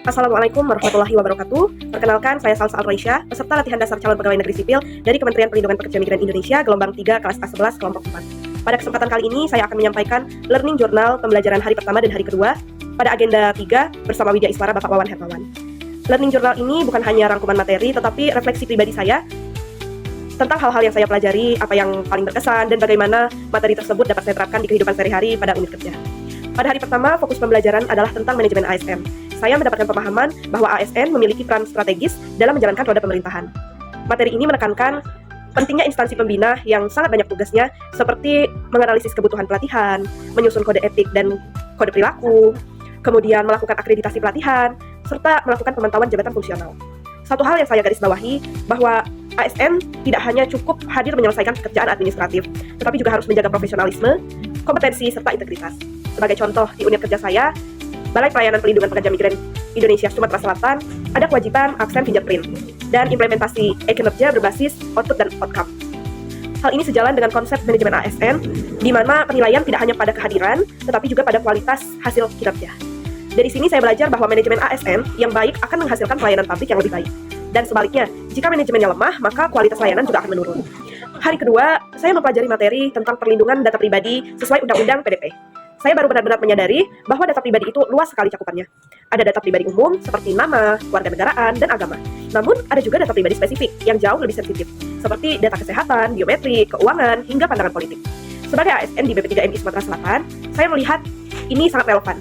Assalamualaikum warahmatullahi wabarakatuh. Perkenalkan, saya Salsa Al-Raisya, peserta latihan dasar calon pegawai negeri sipil dari Kementerian Perlindungan Pekerja Migran Indonesia, gelombang 3, kelas A11, kelompok 4. Pada kesempatan kali ini, saya akan menyampaikan learning journal pembelajaran hari pertama dan hari kedua pada agenda 3 bersama Widya Iswara Bapak Wawan Hermawan. Learning journal ini bukan hanya rangkuman materi, tetapi refleksi pribadi saya tentang hal-hal yang saya pelajari, apa yang paling berkesan, dan bagaimana materi tersebut dapat saya terapkan di kehidupan sehari-hari pada unit kerja. Pada hari pertama, fokus pembelajaran adalah tentang manajemen ASN. Saya mendapatkan pemahaman bahwa ASN memiliki peran strategis dalam menjalankan roda pemerintahan. Materi ini menekankan pentingnya instansi pembina yang sangat banyak tugasnya, seperti menganalisis kebutuhan pelatihan, menyusun kode etik dan kode perilaku, kemudian melakukan akreditasi pelatihan, serta melakukan pemantauan jabatan fungsional. Satu hal yang saya garis bawahi, bahwa ASN tidak hanya cukup hadir menyelesaikan pekerjaan administratif, tetapi juga harus menjaga profesionalisme, kompetensi, serta integritas. Sebagai contoh, di unit kerja saya, Balai Pelayanan Perlindungan Pekerja Migran Indonesia Sumatera Selatan, ada kewajiban absen fingerprint dan implementasi e-kinerja berbasis output dan outcome. Hal ini sejalan dengan konsep manajemen ASN, di mana penilaian tidak hanya pada kehadiran, tetapi juga pada kualitas hasil kinerja. Dari sini saya belajar bahwa manajemen ASN yang baik akan menghasilkan pelayanan publik yang lebih baik. Dan sebaliknya, jika manajemennya lemah, maka kualitas layanan juga akan menurun. Hari kedua, saya mempelajari materi tentang perlindungan data pribadi sesuai Undang-Undang PDP. Saya baru benar-benar menyadari bahwa data pribadi itu luas sekali cakupannya. Ada data pribadi umum seperti nama, kewarganegaraan, dan agama. Namun, ada juga data pribadi spesifik yang jauh lebih sensitif, seperti data kesehatan, biometrik, keuangan, hingga pandangan politik. Sebagai ASN di BP3MI Sumatera Selatan, saya melihat ini sangat relevan.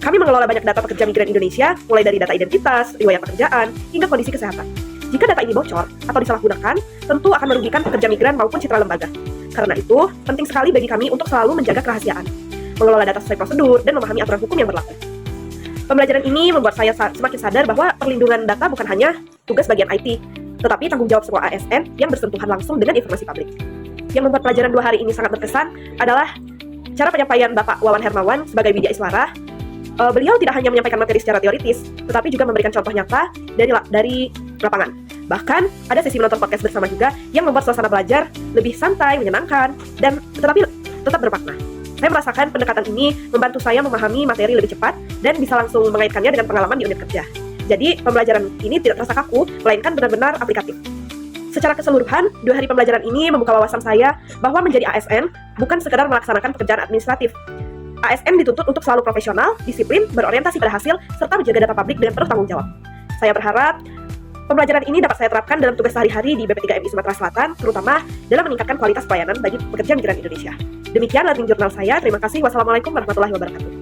Kami mengelola banyak data pekerja migran Indonesia, mulai dari data identitas, riwayat pekerjaan, hingga kondisi kesehatan. Jika data ini bocor atau disalahgunakan, tentu akan merugikan pekerja migran maupun citra lembaga. Karena itu, penting sekali bagi kami untuk selalu menjaga kerahasiaan, mengelola data sesuai prosedur, dan memahami aturan hukum yang berlaku. Pembelajaran ini membuat saya semakin sadar bahwa perlindungan data bukan hanya tugas bagian IT, tetapi tanggung jawab semua ASN yang bersentuhan langsung dengan informasi publik. Yang membuat pelajaran 2 hari ini sangat berkesan adalah cara penyampaian Bapak Wawan Hermawan sebagai Widya Iswara. Beliau tidak hanya menyampaikan materi secara teoritis, tetapi juga memberikan contoh nyata dari lapangan. Bahkan, ada sesi menonton podcast bersama juga yang membuat suasana belajar lebih santai, menyenangkan, dan tetapi tetap bermakna. Saya merasakan pendekatan ini membantu saya memahami materi lebih cepat dan bisa langsung mengaitkannya dengan pengalaman di unit kerja. Jadi, pembelajaran ini tidak terasa kaku, melainkan benar-benar aplikatif. Secara keseluruhan, 2 hari pembelajaran ini membuka wawasan saya bahwa menjadi ASN bukan sekedar melaksanakan pekerjaan administratif. ASN dituntut untuk selalu profesional, disiplin, berorientasi pada hasil, serta menjaga data publik dengan penuh tanggung jawab. Saya berharap pembelajaran ini dapat saya terapkan dalam tugas sehari-hari di BP3MI Sumatera Selatan, terutama dalam meningkatkan kualitas pelayanan bagi pekerja migran Indonesia. Demikian learning journal saya. Terima kasih. Wassalamualaikum warahmatullahi wabarakatuh.